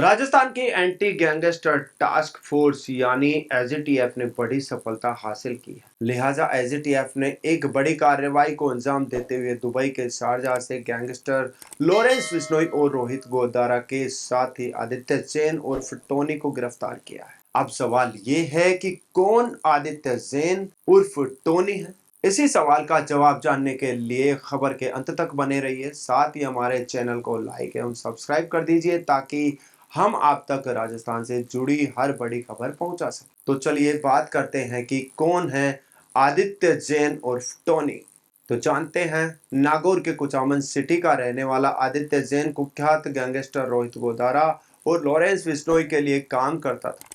राजस्थान की anti gangster task force यानी AGTF ने बड़ी सफलता हासिल की है। लिहाजा एजीटीएफ ने एक बड़ी कार्रवाई को अंजाम देते हुए दुबई के शारजाह से गैंगस्टर लॉरेंस बिश्नोई और रोहित गोदारा के साथ ही आदित्य जैन और टोनी को गिरफ्तार किया है। अब सवाल ये है कि कौन आदित्य जैन उर्फ टोनी है। इसी सवाल का जवाब जानने के लिए खबर के अंत तक बने रहिए। साथ ही हमारे चैनल को लाइक एवं सब्सक्राइब कर दीजिए ताकि हम आप तक राजस्थान से जुड़ी हर बड़ी खबर पहुंचा सकें। तो चलिए बात करते हैं कि कौन है आदित्य जैन और टोनी। तो जानते हैं, नागौर के कुचामन सिटी का रहने वाला आदित्य जैन कुख्यात गैंगस्टर रोहित गोदारा और लॉरेंस बिश्नोई के लिए काम करता था।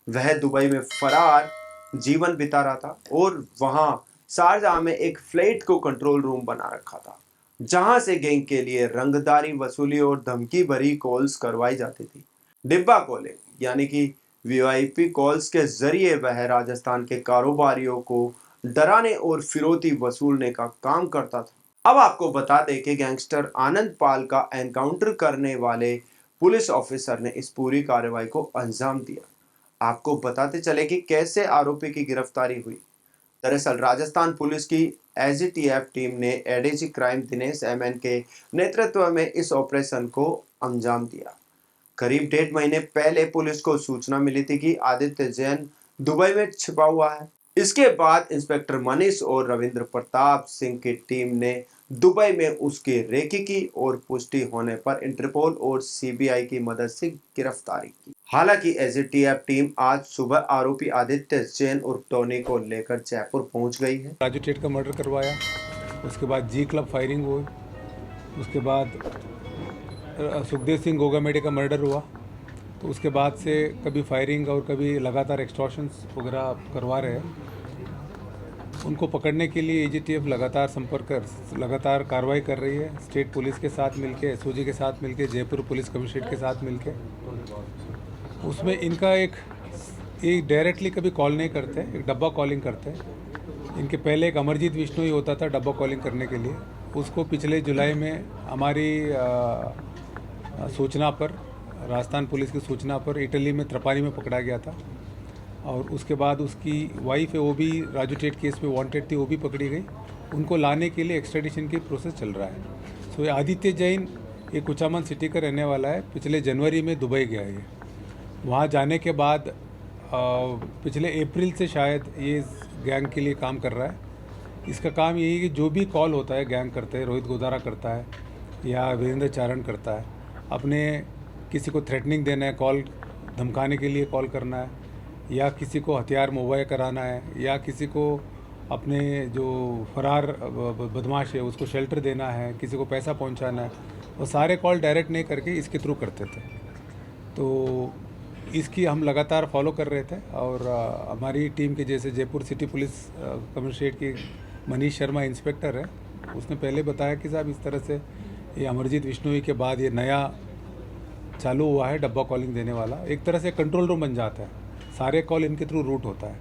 वह दुबई में फरार जीवन बिता रहा था और वहां शारजाह में एक फ्लैट को कंट्रोल रूम बना रखा था, जहां से गैंग के लिए रंगदारी वसूली और धमकी भरी कॉल्स करवाई जाती थी। डिब्बा कॉलिंग यानी कि वीआईपी कॉल्स के जरिए वह राजस्थान के कारोबारियों को डराने और फिरौती वसूलने का काम करता था। अब आपको बता दें कि गैंगस्टर आनंद पाल का एनकाउंटर करने वाले पुलिस ऑफिसर ने इस पूरी कार्रवाई को अंजाम दिया। आपको बताते चले कि कैसे आरोपी की गिरफ्तारी हुई। दरअसल राजस्थान पुलिस की एजीटीएफ टीम ने एडीजी क्राइम दिनेश एमएन के नेतृत्व में इस ऑपरेशन को अंजाम दिया। करीब 1.5 महीने पहले पुलिस को सूचना मिली थी कि आदित्य जैन दुबई में छिपा हुआ है। इसके बाद इंस्पेक्टर मनीष और रविंद्र प्रताप सिंह की टीम ने दुबई में उसकी रेकी की और पुष्टि होने पर इंटरपोल और सीबीआई की मदद से गिरफ्तारी की। हालांकि एजीटीएफ टीम आज सुबह आरोपी आदित्य जैन और टोनी को लेकर जयपुर पहुंच गई है। राजू टेट का मर्डर करवाया, उसके बाद जी क्लब फायरिंग हुई, उसके बाद सुखदेव सिंह गोगामेडी का मर्डर हुआ। तो उसके बाद से कभी फायरिंग और कभी लगातार एक्सटॉर्शंस वगैरह करवा रहे हैं। उनको पकड़ने के लिए एजीटीएफ लगातार कार्रवाई कर रही है। स्टेट पुलिस के साथ मिलके, एसओजी के साथ मिलके, जयपुर पुलिस कमिश्नरेट के साथ मिलके। उसमें इनका एक डायरेक्टली कभी कॉल नहीं करते, एक डब्बा कॉलिंग करते हैं। इनके पहले एक अमरजीत बिश्नोई होता था डब्बा कॉलिंग करने के लिए। उसको पिछले जुलाई में हमारी सूचना पर, राजस्थान पुलिस की सूचना पर इटली में त्रपानी में पकड़ा गया था। और उसके बाद उसकी वाइफ है, वो भी राजू टेट केस में वांटेड थी, वो भी पकड़ी गई। उनको लाने के लिए एक्स्ट्रेडिशन की प्रोसेस चल रहा है। सो आदित्य जैन ये कुचामन सिटी का रहने वाला है। पिछले जनवरी में दुबई गया है। वहाँ जाने के बाद पिछले अप्रैल से शायद ये गैंग के लिए काम कर रहा है। इसका काम यही है कि जो भी कॉल होता है गैंग करते हैं, रोहित गोदारा करता है या वीरेंद्र चारण करता है, अपने किसी को थ्रेटनिंग देना है, कॉल धमकाने के लिए कॉल करना है, या किसी को हथियार मुहैया कराना है, या किसी को अपने जो फरार बदमाश है उसको शेल्टर देना है, किसी को पैसा पहुंचाना है, वो सारे कॉल डायरेक्ट नहीं करके इसके थ्रू करते थे। तो इसकी हम लगातार फॉलो कर रहे थे। और हमारी टीम के जैसे जयपुर सिटी पुलिस कमिश्नरेट की मनीष शर्मा इंस्पेक्टर है, उसने पहले बताया कि साहब इस तरह से ये अमरजीत बिश्नोई के बाद ये नया चालू हुआ है डब्बा कॉलिंग देने वाला। एक तरह से कंट्रोल रूम बन जाता है, सारे कॉल इनके थ्रू रूट होता है।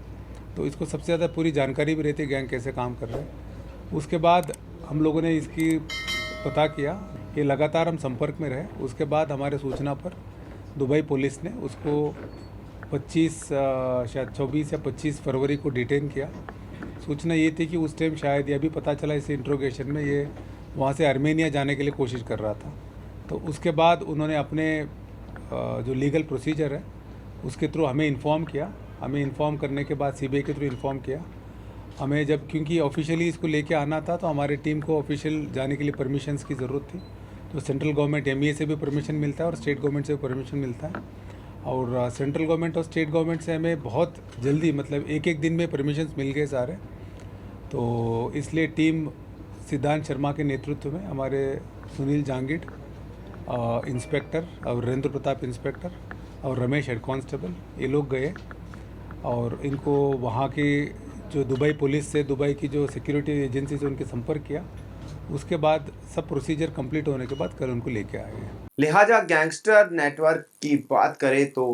तो इसको सबसे ज़्यादा पूरी जानकारी भी रहती है गैंग कैसे काम कर रहे हैं। उसके बाद हम लोगों ने इसकी पता किया कि लगातार हम संपर्क में रहे। उसके बाद हमारे सूचना पर दुबई पुलिस ने उसको 24 या 25 फरवरी को डिटेन किया। सूचना ये थी कि उस टाइम शायद ये भी पता चला इस इंट्रोगेशन में ये वहाँ से आर्मेनिया जाने के लिए कोशिश कर रहा था। तो उसके बाद उन्होंने अपने जो लीगल प्रोसीजर है उसके थ्रू हमें इन्फॉर्म किया। हमें इन्फॉर्म करने के बाद सीबीआई के थ्रू इन्फॉर्म किया हमें। जब क्योंकि ऑफिशियली इसको लेके आना था तो हमारी टीम को ऑफिशियल जाने के लिए परमिशंस की ज़रूरत थी। तो सेंट्रल गवर्नमेंट एमईए से भी परमिशन मिलता है और स्टेट गवर्नमेंट से भी परमिशन मिलता है। और सेंट्रल गवर्नमेंट और स्टेट गवर्नमेंट से हमें बहुत जल्दी, मतलब एक दिन में परमिशंस मिल गए सारे। तो इसलिए टीम सिद्धांत शर्मा के नेतृत्व में हमारे सुनील जांगिड इंस्पेक्टर और वीरेंद्र प्रताप इंस्पेक्टर और रमेश हेड कांस्टेबल, ये लोग गए और इनको वहाँ की जो दुबई पुलिस से, दुबई की जो सिक्योरिटी एजेंसी से उनके संपर्क किया। उसके बाद सब प्रोसीजर कंप्लीट होने के बाद कल उनको लेके आए हैं। लिहाजा गैंगस्टर नेटवर्क की बात करें तो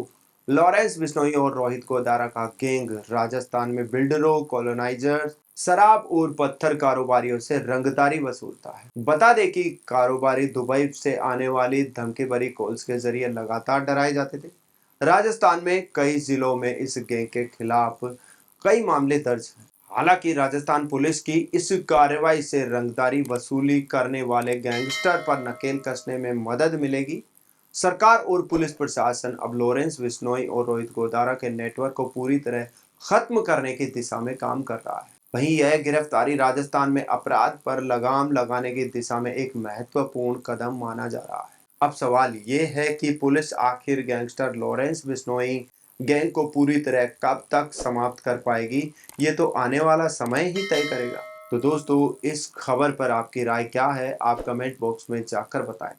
लॉरेंस बिश्नोई और रोहित गोदारा का गैंग राजस्थान में बिल्डरों, कॉलोनाइजर, शराब और पत्थर कारोबारियों से रंगदारी वसूलता है। बता दें कि कारोबारी दुबई से आने वाली धमकी भरी कॉल्स के जरिए लगातार डराए जाते थे। राजस्थान में कई जिलों में इस गैंग के खिलाफ कई मामले दर्ज हैं। हालांकि राजस्थान पुलिस की इस कार्रवाई से रंगदारी वसूली करने वाले गैंगस्टर पर नकेल कसने में मदद मिलेगी। सरकार और पुलिस प्रशासन अब लॉरेंस बिश्नोई और रोहित गोदारा के नेटवर्क को पूरी तरह खत्म करने की दिशा में काम कर रहा है। वहीं यह गिरफ्तारी राजस्थान में अपराध पर लगाम लगाने की दिशा में एक महत्वपूर्ण कदम माना जा रहा है। अब सवाल ये है कि पुलिस आखिर गैंगस्टर लॉरेंस बिश्नोई गैंग को पूरी तरह कब तक समाप्त कर पाएगी, ये तो आने वाला समय ही तय करेगा। तो दोस्तों, इस खबर पर आपकी राय क्या है, आप कमेंट बॉक्स में जाकर बताएं।